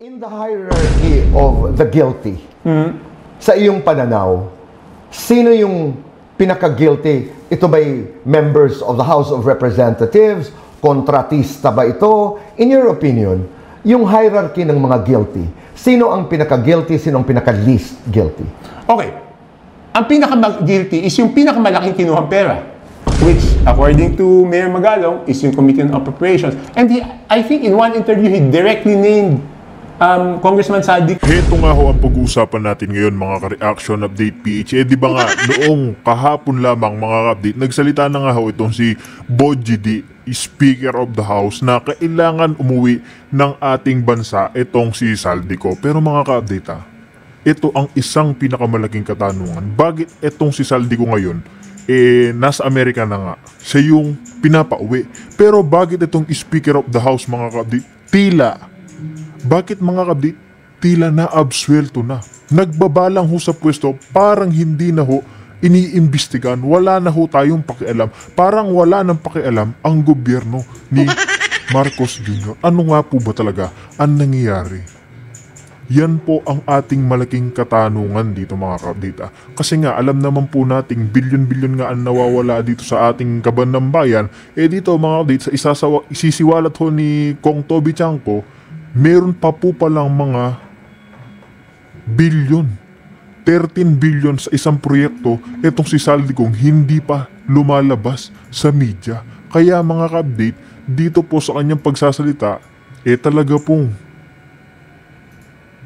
In the hierarchy of the guilty, sa iyong pananaw, sino yung pinaka-guilty? Ito ba'y members of the House of Representatives? Kontratista ba ito? In your opinion, yung hierarchy ng mga guilty, sino ang pinaka-guilty, sino ang pinaka-least guilty? Okay. Ang pinaka-guilty is yung pinakamalaking kinuhang pera, which, according to Mayor Magalong, is yung Committee on Appropriations. And I think in one interview, he directly named Congressman Saldi. Heto nga ho ang pag-uusapan natin ngayon mga ka-reaction update PH. Di ba nga noong kahapon lamang mga ka-update, nagsalita na nga ho itong si Boji D, Speaker of the House, na kailangan umuwi ng ating bansa itong si Saldico. Pero mga ka-update ito ang isang pinakamalaking katanungan. Bakit itong si Saldico ngayon nasa Amerika na nga, siya yung pinapauwi? Pero bakit itong Speaker of the House mga ka-update, bakit mga kabdi, tila na-absuelto na? Nagbabalang ho sa pwesto, parang hindi na ho iniimbestigan, wala na ho tayong pakialam. Parang wala nang pakialam ang gobyerno ni Marcos Jr. Ano nga po ba talaga ang nangyayari? Yan po ang ating malaking katanungan dito mga kabdita. Kasi nga alam naman po nating bilyon-bilyon nga ang nawawala dito sa ating kaban ng bayan. Dito mga kabdita, sa isisiwalat ho ni Kong Toby Chanco, meron pa po palang mga bilyon, 13 billion sa isang proyekto itong si Saldico hindi pa lumalabas sa media. Kaya mga ka-update, dito po sa kanyang pagsasalita, talaga pong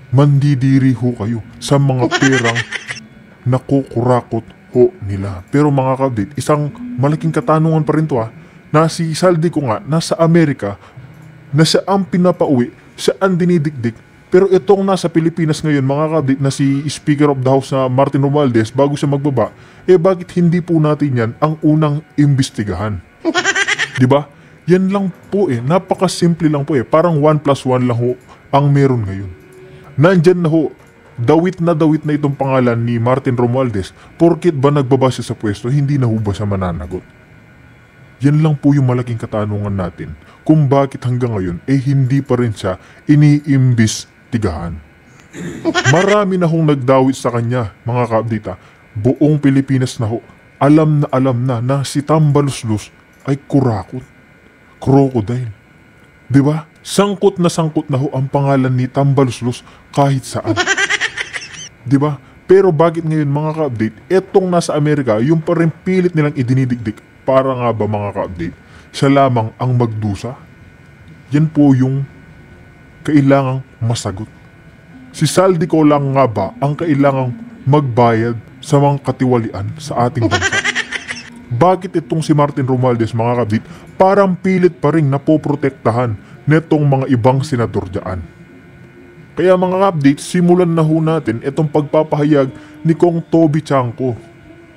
mandidiri ho kayo sa mga perang nakukurakot ho nila. Pero mga ka-update, isang malaking katanungan pa rin to na si Saldico nga nasa Amerika, na siya ang pinapauwi, siya ang dinidikdik. Pero itong nasa Pilipinas ngayon, mga kabit, na si Speaker of the House na Martin Romualdez, bago siya magbaba, bakit hindi po natin yan ang unang imbestigahan? Diba? Yan lang po napakasimple lang po Parang 1+1 lang ho ang meron ngayon. Nandyan na ho, dawit na itong pangalan ni Martin Romualdez. Porkit ba nagbaba siya sa pwesto, hindi na ho ba siya mananagot? Yan lang po yung malaking katanungan natin. Kung bakit hanggang ngayon, hindi pa rin siya iniimbestigahan. Marami na hong nagdawit sa kanya, mga ka-update. Buong Pilipinas na ho, alam na si Tambaluslos ay kurakot. Crocodile. Diba? Sangkot na ho ang pangalan ni Tambaluslos kahit saan. Diba? Pero bakit ngayon mga ka-update, etong nasa Amerika, yung pa rin pilit nilang idinidikdik, para nga ba mga ka-update, siya lamang ang magdusa? Yan po yung kailangang masagot. Si Saldico lang nga ba ang kailangang magbayad sa mga katiwalian sa ating bansa? Bakit itong si Martin Romualdez mga ka-update, parang pilit pa rin napoprotektahan netong mga ibang senador dyan? Kaya mga ka-update, simulan na ho natin itong pagpapahayag ni Kong Toby Chanco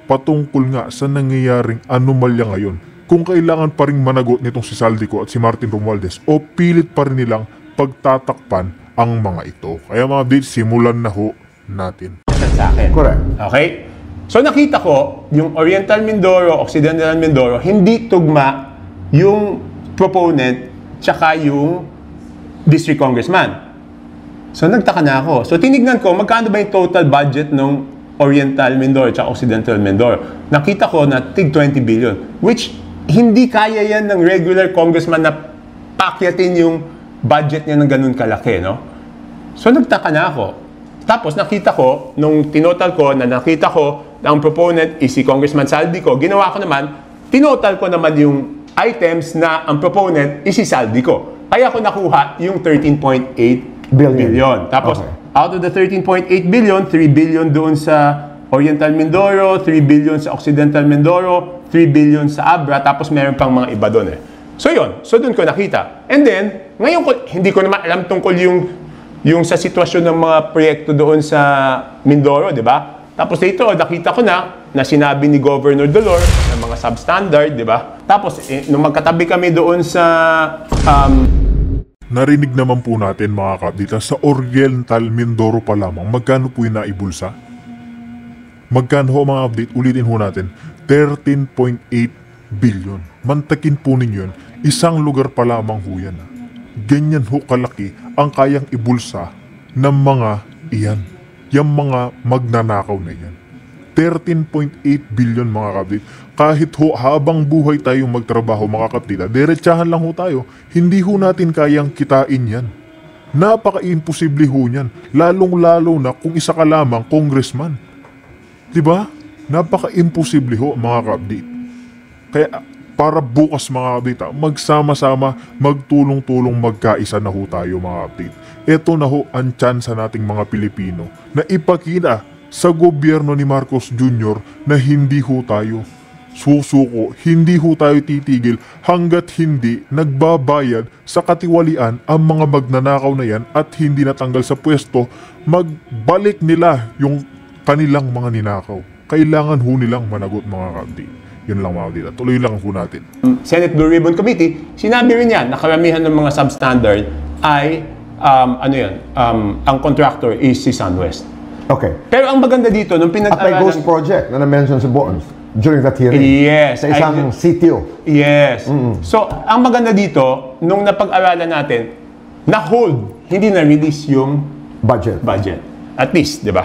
patungkol nga sa nangyayaring anomalya ngayon. Kung kailangan pa rin managot nitong si Saldico at si Martin Romualdez o pilit pa rin nilang pagtatakpan ang mga ito. Kaya mga update, simulan na ho natin. Sa akin. Correct. Okay? So nakita ko, yung Oriental Mindoro, Occidental Mindoro, hindi tugma yung proponent tsaka yung district congressman. So nagtaka na ako. So tinignan ko, magkano ba yung total budget ng Oriental Mindoro at Occidental Mindoro? Nakita ko na tig 20 billion, which hindi kaya yan ng regular congressman na pakyatin yung budget niya ng ganun kalaki, no? So nagtaka na ako. Tapos nakita ko, nung tinotal ko, nakita ko na ang proponent is si Congressman Saldico, ginawa ko naman, tinotal ko naman yung items na ang proponent is si Saldico. Kaya ko nakuha yung 13.8 billion. Tapos, out of the 13.8 billion, 3 billion doon sa Oriental Mindoro, 3 billion sa Occidental Mindoro, 3 billion sa Abra, tapos meron pang mga iba doon So yun, so doon ko nakita. And then, ngayon ko, hindi ko naman alam tungkol yung sa sitwasyon ng mga proyekto doon sa Mindoro, di ba? Tapos dito, nakita ko na sinabi ni Governor Dolor ng mga substandard, di ba? Tapos, nung magkatabi kami doon sa Narinig naman po natin mga kabdita, sa Oriental Mindoro pa lamang, magkano po yung naibulsa? Magkano ho mga update? Ulitin ho natin, 13.8 billion. Mantakin po ninyo yun, isang lugar pa lamang ho yan. Ganyan ho kalaki ang kayang ibulsa ng mga iyan. Yung mga magnanakaw na yan. 13.8 billion mga kapatid. Kahit ho habang buhay tayong magtrabaho mga kapatid, diretsahan lang ho tayo, hindi ho natin kayang kitain yan. Napaka-imposible ho yan. Lalong-lalo na kung isa ka lamang congressman. Diba? Napaka-imposible ho mga kapatid. Kaya para bukas mga kapatid, magsama-sama, magtulong-tulong, magkaisa na ho tayo mga kapatid. Ito na ho ang tsansa nating mga Pilipino na ipakita sa gobyerno ni Marcos Jr. na hindi ho tayo susuko, hindi ho tayo titigil hanggat hindi nagbabayad sa katiwalian ang mga magnanakaw na yan at hindi natanggal sa pwesto, magbalik nila yung kanilang mga ninakaw. Kailangan ho nilang managot mga kapatid. Yun lang mga kapatid. Tuloy lang ho natin. Senate Blue Ribbon Committee, sinabi rin yan na karamihan ng mga substandard ay ang contractor is si SunWest. Okay. Pero ang maganda dito, nung At may pinag-aralan... ghost project na na-mention si Bones during that hearing. Yes. Sa isang sitio. Yes. So, ang maganda dito, nung napag-aralan natin, na-hold, hindi na-release yung Budget. At least, di ba?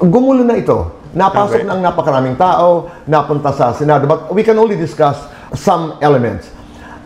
Gumulo na ito. Napasok Okay. ng napakaraming tao, napunta sa Senado. But we can only discuss some elements.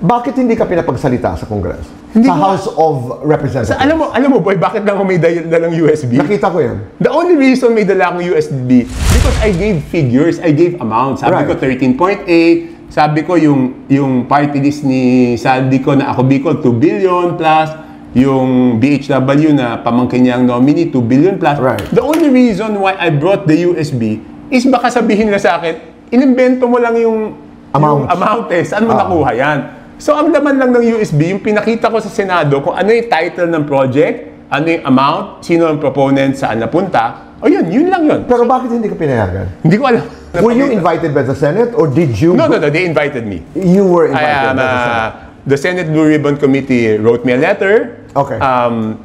Bakit hindi ka pinapagsalita sa Congress? Hindi sa ko- House of Representatives? Alam mo boy, bakit lang ako may dalang USB? Nakita ko yan. The only reason may dala akong USB, because I gave figures, I gave amounts. Sabi Right. ko 13.8, sabi ko yung party list ni Saldi ko na ako Bicol 2 billion plus, yung BHW na pamangkin niyang nominee 2 billion plus. Right. The only reason why I brought the USB is baka sabihin nila sa akin, inimbento mo lang yung amount saan mo nakuha yan? So, ang laman lang ng USB, yung pinakita ko sa Senado kung ano yung title ng project, ano yung amount, sino ang proponent, saan napunta. O yun lang yun. Pero bakit hindi ka pinayagan? Hindi ko alam. Were you invited by the Senate or did you? No, they invited me. You were invited by the Senate. The Senate Blue Ribbon Committee wrote me a letter. Okay.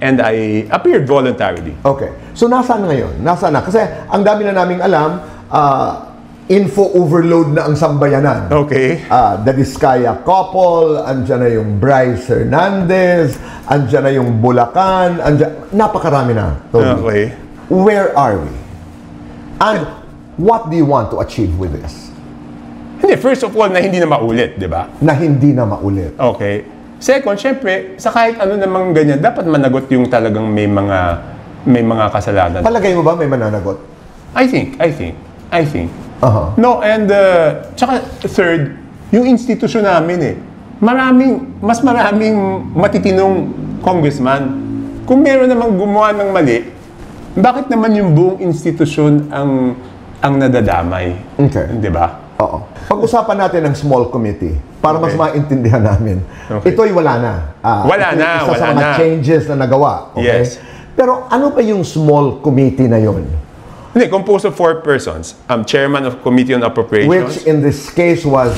And I appeared voluntarily. Okay. So, nasaan na ngayon? Nasaan na? Kasi ang dami na naming alam, info overload na ang sambayanan. Okay. The Vizcaya couple, andyan na yung Bryce Hernandez, andyan na yung Bulacan, napakarami na, Toby. Okay. Where are we? And what do you want to achieve with this? Hindi, first of all, na hindi na maulit, di ba? Na hindi na maulit. Okay. Second, syempre, sa kahit ano namang ganyan, dapat managot yung talagang may mga kasalanan. Palagay mo ba may mananagot? I think. Uh-huh. No, and tsaka third, yung institusyon namin mas maraming matitinong congressman. Kung meron namang gumawa ng mali, bakit naman yung buong institusyon ang nadadamay? Okay. Di ba? Oo. Pag-usapan natin ng small committee para mas Okay. maintindihan namin. Okay. Ito'y wala na. Isa sa mga changes na nagawa. Okay? Yes. Pero ano pa yung small committee na yon? Hindi, composed of 4 persons. Chairman of Committee on Appropriations. Which in this case was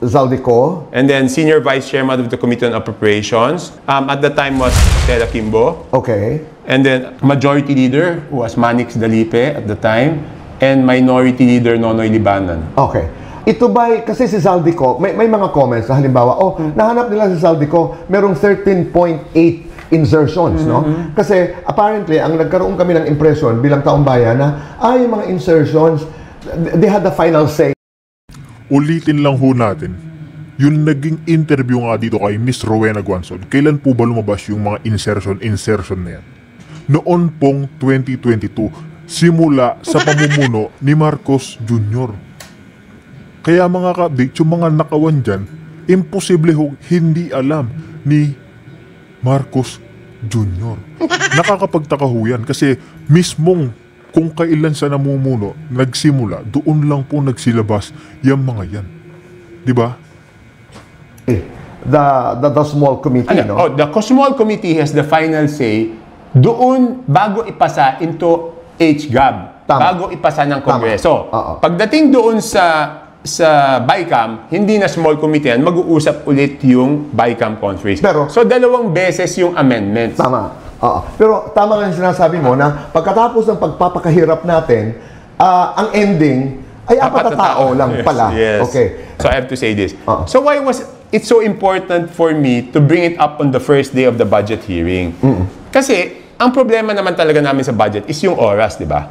Zaldico. And then Senior Vice Chairman of the Committee on Appropriations. At the time was Stella Kimbo. Okay. And then Majority Leader was Manix Dalipe at the time. And Minority Leader Nonoy Libanan. Okay. Ito ba, kasi si Zaldico, may mga comments na halimbawa, nahanap nila si Zaldico, merong 13.8 insertions, no? Kasi apparently, ang nagkaroon kami ng impression bilang taong bayan na, yung mga insertions, they had the final say. Ulitin lang ho natin, yung naging interview nga dito kay Miss Rowena Guanzon, kailan po ba lumabas yung mga insertion na yan? Noon pong 2022, simula sa pamumuno ni Marcos Jr. Kaya mga ka-update, yung mga nakawan dyan, imposible ho hindi alam ni Marcos Jr. Nakakapagtaka ho yan kasi mismong kung kailan sa namumuno, nagsimula, doon lang po nagsilabas yung mga yan. Di ba? The small committee, no? The small committee has the final say doon bago ipasa into HGAB. Tama. Bago ipasa ng Kongreso. Oo. Pagdating doon sa BICAM, hindi na small committee yan, mag-uusap ulit yung BICAM conference. So, 2 beses yung amendments. Tama. Pero tama nga yung sinasabi mo na pagkatapos ng pagpapakahirap natin, ang ending ay 4 na tao lang pala. Yes. Okay. So, I have to say this. So, why was it's so important for me to bring it up on the first day of the budget hearing. Kasi, ang problema naman talaga namin sa budget is yung oras, di ba?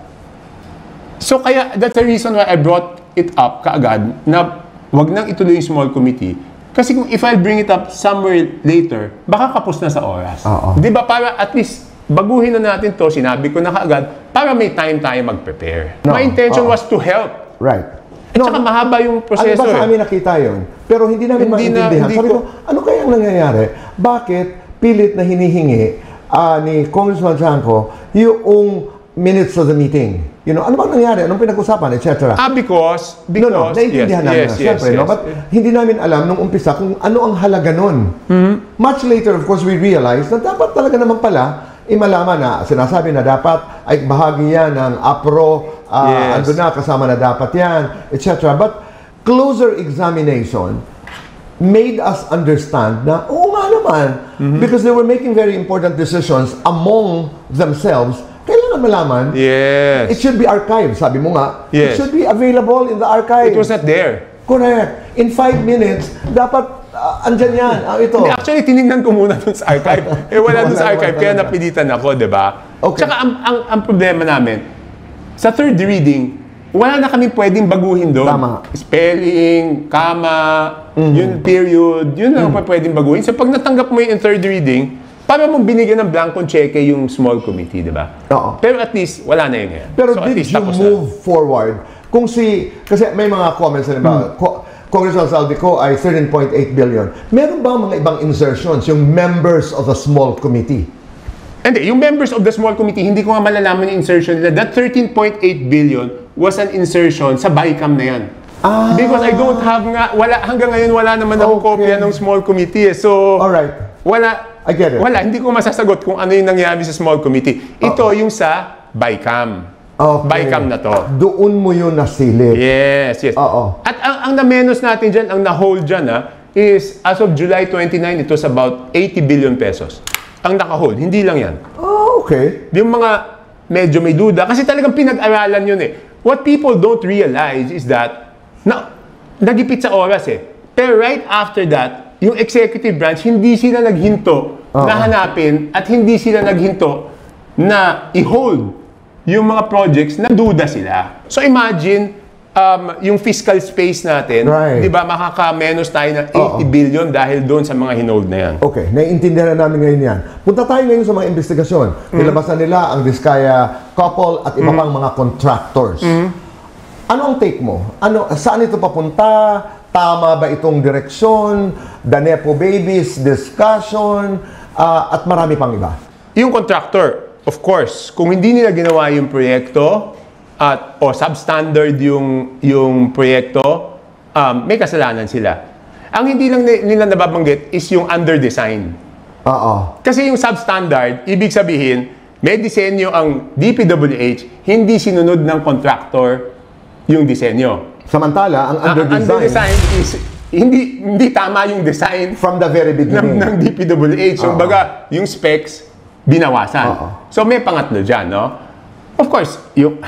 So kaya, that's the reason why I brought it up kaagad na wag nang ituloy yung small committee. Kasi kung if I'll bring it up somewhere later, baka kapos na sa oras. Di ba? Para at least, baguhin na natin to, sinabi ko na kaagad, para may time tayo mag-prepare. My intention was to help. Right. At saka mahaba yung proseso. Ano ba sa amin nakita yun? Pero hindi namin maintindihan. Sabi ko, ano kaya ang nangyayari? Bakit pilit na hinihingi ni Congressman Chanco yung minutes of the meeting? You know, ano bang nangyari? Anong pinag-usapan, etc.? Because No, naiintindihan namin na, siyempre, no? But hindi namin alam nung umpisa kung ano ang halaga nun. Much later, of course, we realized na dapat talaga naman pala imalaman na sinasabi na dapat ay bahagi yan ng APRO, ando na, kasama na dapat yan, etc. But closer examination made us understand na, oo nga naman, because they were making very important decisions among themselves, kailangan malaman, it should be archived, sabi mo nga. It should be available in the archive. It was not there. Correct. In 5 minutes, dapat andyan yan. Ito. Actually, tinignan ko muna dun sa archive. Wala dun sa archive, kaya napilitan ako, di ba? Okay. Tsaka ang problema namin, sa third reading, wala na kaming pwedeng baguhin doon. Tama. Spelling, comma, yun period, yun lang pa pwedeng baguhin. So pag natanggap mo yung third reading, para mong binigyan ng blankong cheque yung small committee, di ba? Oo. Pero at least, wala na yun ngayon. Pero so, did you move forward? Kasi may mga comments na Congressman Saldico ay 13.8 billion. Meron ba mga ibang insertions, yung members of the small committee? Hindi, yung members of the small committee, hindi ko nga malalaman yung insertion nila. That 13.8 billion was an insertion sa BICAM na yan. Because I don't have nga, hanggang ngayon wala naman akong kopya ng small committee. So, alright. Wala. I get it. Wala, hindi ko masasagot kung ano yung nangyari sa small committee. Ito yung sa BICAM. BICAM na to. Doon mo yun nasilip. Yes. Oo. At ang na-menos natin dyan, ang na-hold dyan is as of July 29, it was about 80 billion pesos. Ang naka-hold, hindi lang yan. Okay. Yung mga medyo may duda, kasi talagang pinag-aralan yun eh. What people don't realize is that, nagipit sa oras eh. Pero right after that, yung executive branch, hindi sila naghinto na hanapin at hindi sila naghinto na i-hold yung mga projects na duda sila. So imagine, yung fiscal space natin, di ba, makaka-menos tayo ng 80 billion dahil doon sa mga hinold na yan. Okay, naiintindihan na namin ngayon yan. Punta tayo ngayon sa mga investigasyon. Nilabasan nila ang Vizcaya couple at iba pang mga contractors. Ano ang take mo? Saan ito papunta? Tama ba itong direksyon? The Nepo Babies discussion? At marami pang iba. Yung contractor, of course, kung hindi nila ginawa yung proyekto o substandard yung proyekto, may kasalanan sila. Ang hindi lang nila nababanggit is yung under-design. Kasi yung substandard, ibig sabihin, may disenyo ang DPWH, hindi sinunod ng contractor yung disenyo. Samantala, ang under-design is hindi tama yung design from the very beginning ng DPWH. So, baga, yung specs, binawasan. So may pangatlo dyan, no? Of course, yung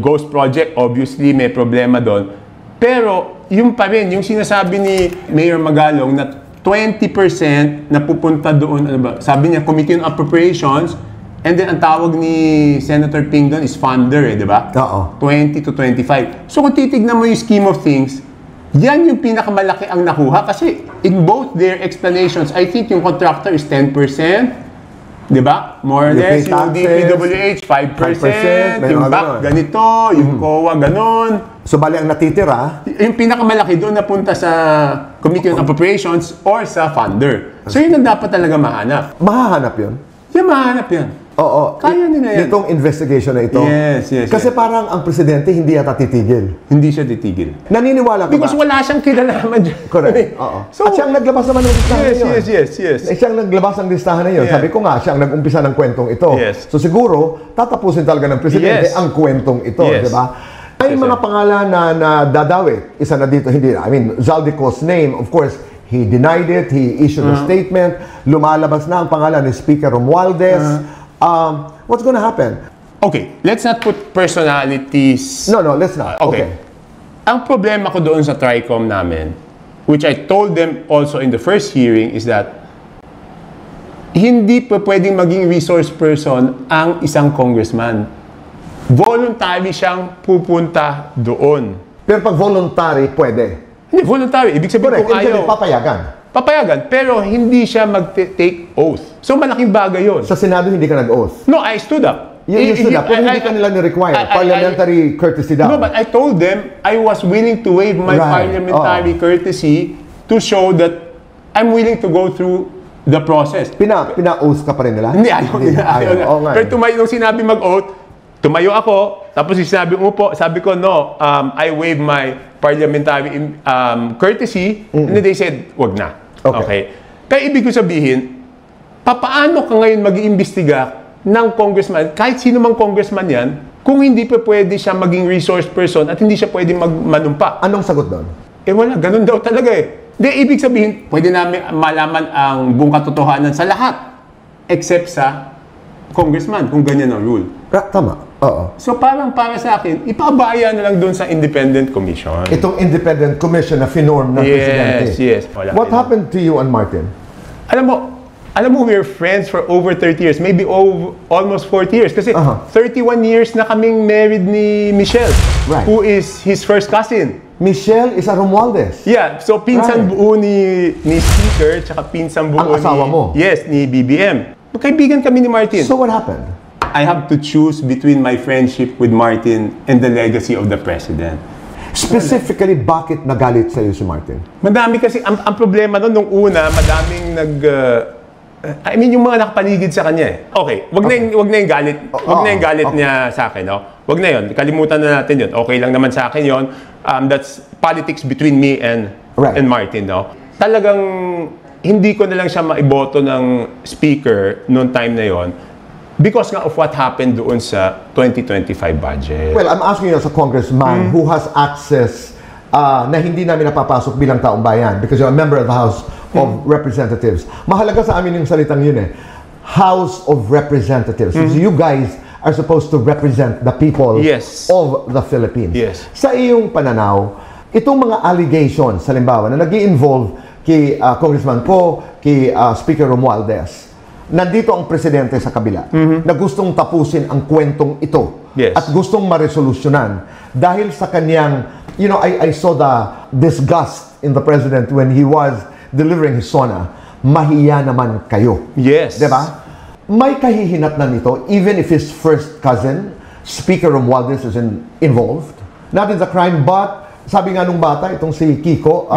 Ghost Project, obviously may problema doon. Pero yung pa rin, yung sinasabi ni Mayor Magalong na 20% na pupunta doon, sabi niya, Committee on Appropriations, and then ang tawag ni Senator Ping doon is funder, di ba? 20 to 25. So kung titignan mo yung scheme of things, yan yung pinakamalaki ang nakuha kasi in both their explanations, I think yung contractor is 10%, di ba? More or less, yung DPWH, 5%, yung BAC, ganito, yung COA, ganon. So, bali ang natitira? Yung pinakamalaki doon napunta sa Committee on Appropriations or sa funder. So, yun ang dapat talaga mahanap. Mahahanap yun? Yeah, mahanap yan. Oo. Kaya nila yan. Itong investigation na ito. Yes. Kasi parang ang presidente hindi yata titigil. Hindi siya titigil. Naniniwala ka Because wala siyang kinalaman dyan. Correct. So, at siyang naglabas naman ng listahan na yun. Yes. Siyang naglabas ng listahan na yun. Sabi ko nga, siyang nag-umpisa ng kwentong ito. So siguro, tatapusin talaga ng presidente ang kwentong ito. Diba? May mga pangalan na dadawit. Isa na dito, hindi. Zaldico's name, of course, he denied it. He issued a statement. Lumalabas na ang pangalan ni Speaker Romualdez. What's gonna happen? Okay, let's not put personalities. No, let's not. Okay. Ang problema ko doon sa TRICOM namin which I told them also in the first hearing, is that hindi pa pwedeng maging resource person ang isang congressman. Voluntary siyang pupunta doon. Pero pag voluntary, pwede. Hindi, voluntary. Ibig sabihin Correct. kung ayaw, Papayagan. papayagan, pero hindi siya mag-take oath. So malaking bagay yun. Sa Senado, hindi ka nag-oath. No, I stood up. You stood up, pero hindi ka nila ni-require. Parliamentary courtesy daw. No, but I told them I was willing to waive my Right. parliamentary courtesy to show that I'm willing to go through the process. Pina-oath ka pa rin nila? Hindi, ayaw. Oo nga. Pero tumayo, nung sinabi mag-oath, tumayo ako, tapos sinabi upo, sabi ko, no, I waive my parliamentary courtesy, and then they said, wag na. Okay. Kaya ibig ko sabihin, papaano ka ngayon mag-iimbestiga ng congressman, kahit sino mang congressman yan, kung hindi pa pwede siya maging resource person at hindi siya pwede manumpa? Anong sagot doon? Eh wala, ganun daw talaga eh. Hindi, ibig sabihin, pwede namin malaman ang buong katotohanan sa lahat, except sa congressman, kung ganyan ang rule. Tama. Oo. So parang para sa akin, ipabaya na lang doon sa independent commission. Itong independent commission na finorm ng presidente. Yes. Wala What din. happened to you and Martin? Alam mo, we're friends for over 30 years, maybe almost 40 years. Kasi 31 years na kaming married ni Michelle, Right. who is his first cousin. Michelle is a Romualdez. Yeah, so pinsan Right. buo ni Speaker, tsaka pinsan buo Ang asawa mo? Yes, ni BBM. Magkaibigan kami ni Martin. So what happened? I have to choose between my friendship with Martin and the legacy of the president. Specifically, bakit nagalit sa'yo si Martin? Madami kasi, ang problema nun, nung una, madaming yung mga nakapaligid sa kanya eh. Okay, wag na yung galit. Wag na yung galit niya sa akin, no? Wag na yun. Kalimutan na natin yun. Okay lang naman sa akin yun. That's politics between me and Martin, no? Talagang hindi ko na lang siya maiboto ng speaker noong time na yon because nga of what happened doon sa 2025 budget. Well, I'm asking you as a congressman who has access na hindi namin napapasok bilang taong bayan because you're a member of the House of Representatives. Mahalaga sa amin yung salitang yun eh. House of Representatives. So you guys are supposed to represent the people of the Philippines. Yes. Sa iyong pananaw, itong mga allegations, halimbawa, na nag-i-involve kay Congressman Poe, kay Speaker Romualdez, nandito ang presidente sa kabila na gustong tapusin ang kwentong ito at gustong maresolusyonan dahil sa kanyang, you know, I saw the disgust in the president when he was delivering his SONA. Mahiya naman kayo. Yes. Diba? May kahihinatnan nito even if his first cousin, Speaker Romualdez, is involved. Not in the crime, but sabi nga nung bata, itong si Kiko,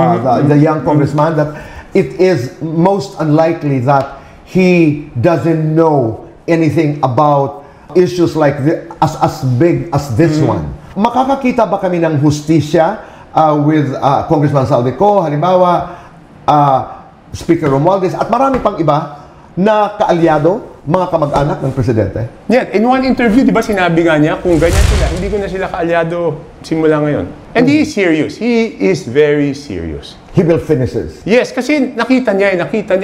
the young congressman, that it is most unlikely that he doesn't know anything about issues like as big as this one. Makakakita ba kami ng hustisya with Congressman Saldico, halimbawa, Speaker Romualdez, at marami pang iba na kaalyado, mga kamag-anak ng presidente? Yeah, in one interview, di ba sinabi nga niya, kung ganyan sila, hindi ko na sila kaalyado simula ngayon. And he is serious. He is very serious. He will finish this. Yes, kasi nakita niya,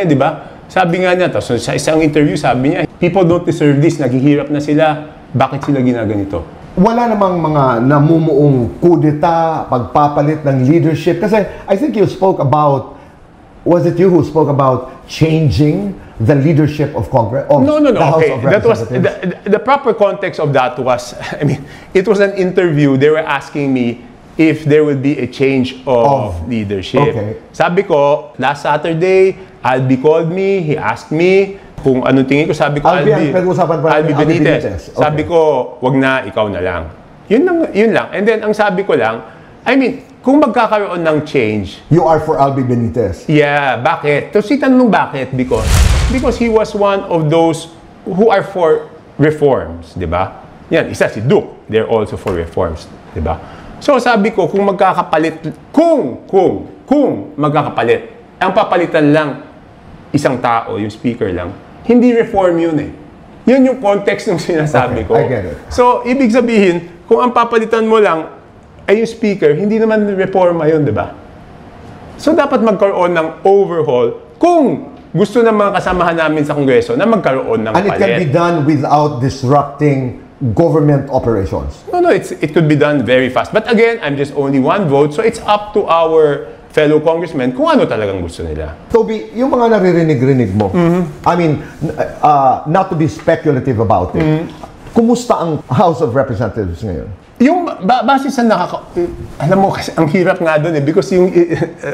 di ba? Sabi nga niya, tapos sa isang interview, sabi niya, people don't deserve this, naghihirap na sila, bakit sila ginaganito? Wala namang mga namumuong kudeta, pagpapalit ng leadership. Kasi I think you spoke about, was it you who spoke about changing the leadership of Congress? No. The House Okay, of that was Representatives? the proper context of that was, I mean, it was an interview. They were asking me if there would be a change of leadership. Okay. Sabi ko, last Saturday, Albi called me. He asked me kung anong tingin ko. Sabi ko, Albi, ang pinag-usapan pa natin, Albi Albi Benitez. Benitez. Okay. Sabi ko, wag na, ikaw na lang. Yun lang. And then, ang sabi ko lang, I mean, kung magkakaroon ng change, You are for Albi Benitez. yeah, bakit? Tapos itanong bakit? Because he was one of those who are for reforms, di ba? Yan, isa si Duke, they're also for reforms, di ba? So sabi ko, kung magkakapalit, kung magkakapalit, ang papalitan lang isang tao, yung speaker lang, hindi reform yun eh. Yun yung context ng sinasabi ko. I get it. So, ibig sabihin, kung ang papalitan mo lang ay yung speaker, hindi naman reforma yun, di ba? So, dapat magkaroon ng overhaul kung gusto ng mga kasamahan namin sa Kongreso na magkaroon ng And it can be palit. done without disrupting government operations. No, it could be done very fast. But again, I'm just only one vote, so it's up to our fellow congressmen kung ano talagang gusto nila. Toby, yung mga naririnig-rinig mo, I mean, not to be speculative about it, kumusta ang House of Representatives ngayon? Yung base sa alam mo kasi ang hirap nga doon because yung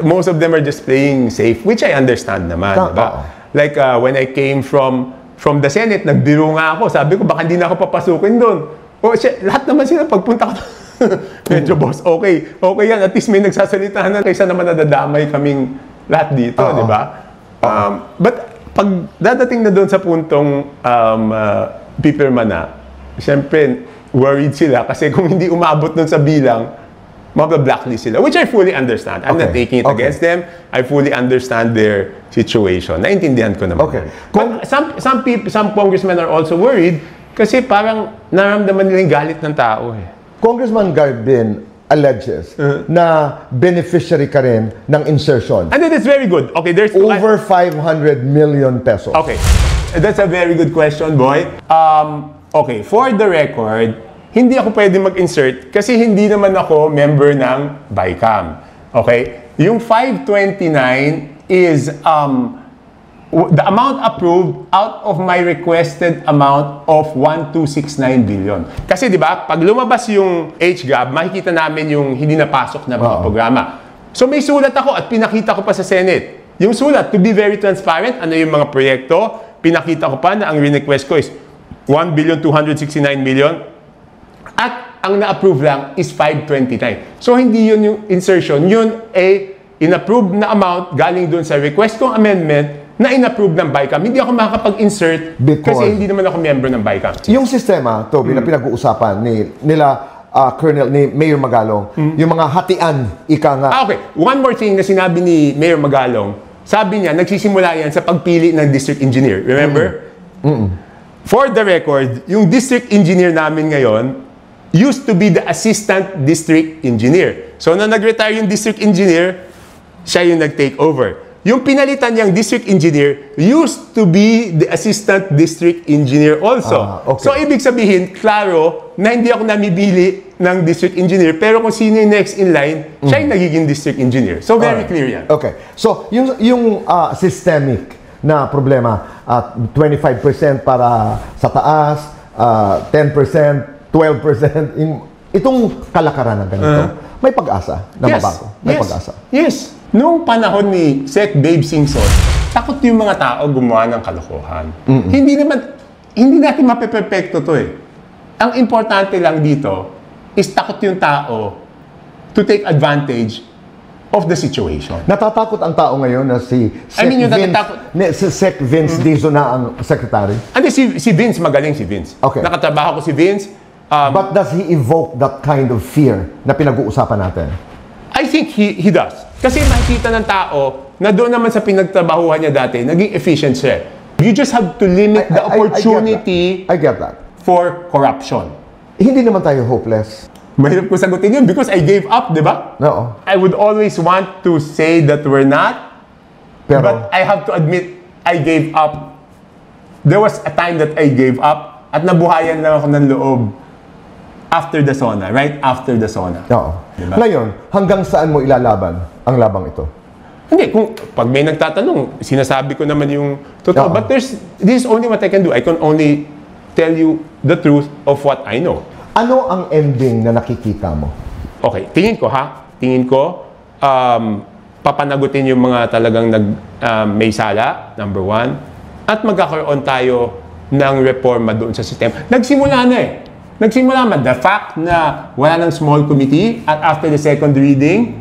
most of them are just playing safe, which I understand naman, diba? Like when I came from the Senate, nagbiro nga ako, sabi ko baka hindi na ako papasukin doon. Lahat naman sila pagpunta ko medyo boss, okay yan, at least may nagsasalita na kaysa naman nadadamay kaming lahat dito, di ba? But pag dadating na doon sa puntong pipirma na, syempre worried sila kasi kung hindi umabot doon sa bilang, mabla-blacklist sila, which I fully understand. I'm not taking it against them. I fully understand their situation. Naintindihan ko naman. But some congressmen are also worried kasi parang naramdaman nila yung galit ng tao eh. Congressman Garbin alleges na beneficiary ka rin ng insertion. And that is very good. Okay, there's over 500 million pesos. Okay, that's a very good question, boy. Okay, for the record, hindi ako pwede mag-insert kasi hindi naman ako member ng BICAM. Okay? Yung 529 is the amount approved out of my requested amount of 1269 billion. Kasi 'di ba, pag lumabas yung HGAB, makikita namin yung hindi napasok na mga programa. So may sulat ako at pinakita ko pa sa Senate. Yung sulat, to be very transparent, ano yung mga proyekto, pinakita ko pa na ang request ko is 1,269 million at ang na-approve lang is 529. So hindi yun yung insertion, yun ay in-approve na amount galing dun sa request kong amendment na in-approve ng BICAM. Hindi ako makakapag-insert kasi hindi naman ako member ng BICAM. Yung sistema, Toby, na pinag-uusapan nila Colonel, ni Mayor Magalong, yung mga hatian, ika nga. Okay. One more thing na sinabi ni Mayor Magalong, sabi niya, nagsisimula yan sa pagpili ng district engineer. Remember? For the record, yung district engineer namin ngayon used to be the assistant district engineer. So, nung nag-retire yung district engineer, siya yung nag-take over. Yung pinalitan niyang district engineer used to be the assistant district engineer also. So, ibig sabihin, klaro, na hindi ako namibili ng district engineer, pero kung sino yung next in line, siya yung nagiging district engineer. So, very clear yan. Okay. So, yung systemic na problema, 25% para sa taas, 10%, 12%, itong kalakaran ng ganito, may pag-asa na mabago. May pag-asa. Yes. Noong panahon ni Sec. Babe Singson, takot yung mga tao gumawa ng kalokohan. Hindi natin mapeperfecto to eh. Ang importante lang dito is takot yung tao to take advantage of the situation. Natatakot ang tao ngayon na si Sec. Vince Dizon na ang secretary? Hindi, si Vince, magaling si Vince. Okay. Nakatrabaho ko si Vince. But does he evoke that kind of fear na pinag-uusapan natin? I think he does. Kasi makikita ng tao na doon naman sa pinagtrabahuhan niya dati, naging efficient siya. You just have to limit the opportunity I get that. For corruption. Hindi naman tayo hopeless. Mahirap ko sagutin yun because I gave up, di ba? No. I would always want to say that we're not, but I have to admit, I gave up. There was a time that I gave up at nabuhayan lang ako ng loob after the SONA, right? After the SONA. Oo. Diba? Ngayon, hanggang saan mo ilalaban ang labang ito? Hindi, kung pag may nagtatanong, sinasabi ko naman yung totoo. But this is only what I can do. I can only tell you the truth of what I know. Ano ang ending na nakikita mo? Okay, tingin ko, papanagutin yung mga talagang may sala, number one, at magkakaroon tayo ng reforma doon sa sistema. Nagsimula na eh. The fact na wala ng small committee at after the second reading,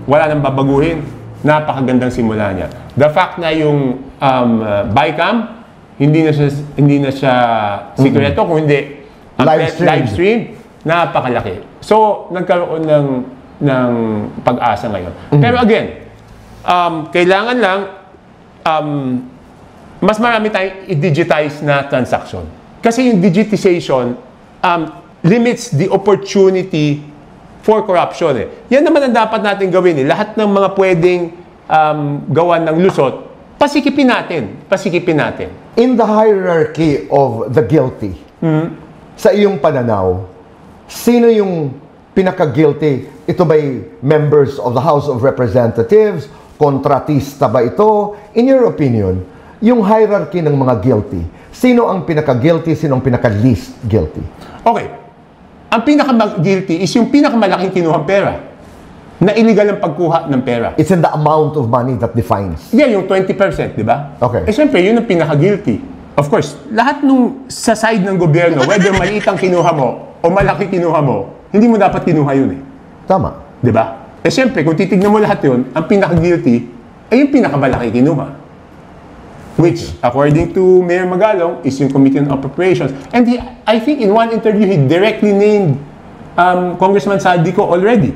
wala nang babaguhin. Napakagandang simula niya. The fact na yung BICAM, hindi na siya sikreto, kung hindi live stream, napakalaki. So, nagkaroon ng pag-asa ngayon. Pero again, kailangan lang mas marami tayong i-digitize na transaction. Kasi yung digitization limits the opportunity for corruption. Yan naman ang dapat natin gawin. Lahat ng mga pwedeng gawan ng lusot, pasikipin natin. In the hierarchy of the guilty, sa iyong pananaw, sino yung pinaka-guilty? Ito ba'y members of the House of Representatives? Kontratista ba ito? In your opinion, yung hierarchy ng mga guilty, sino ang pinaka-guilty, sino ang pinaka-least guilty? Okay. Ang pinaka-guilty is yung pinakamalaking kinuhang pera na illegal ang pagkuha ng pera. It's in the amount of money that defines. Yeah, yung 20%, di ba? Okay. Eh, siyempre, yun ang pinaka-guilty. Of course, lahat nung sa side ng gobyerno, whether maliit ang kinuha mo o malaki kinuha mo, hindi mo dapat kinuha yun eh. Tama. Di ba? Eh, siyempre, kung titignan mo lahat yun, ang pinaka-guilty ay yung pinakamalaki kinuha. Which, according to Mayor Magalong, is yung Committee on Appropriations. And I think in one interview, he directly named Congressman Saldico already.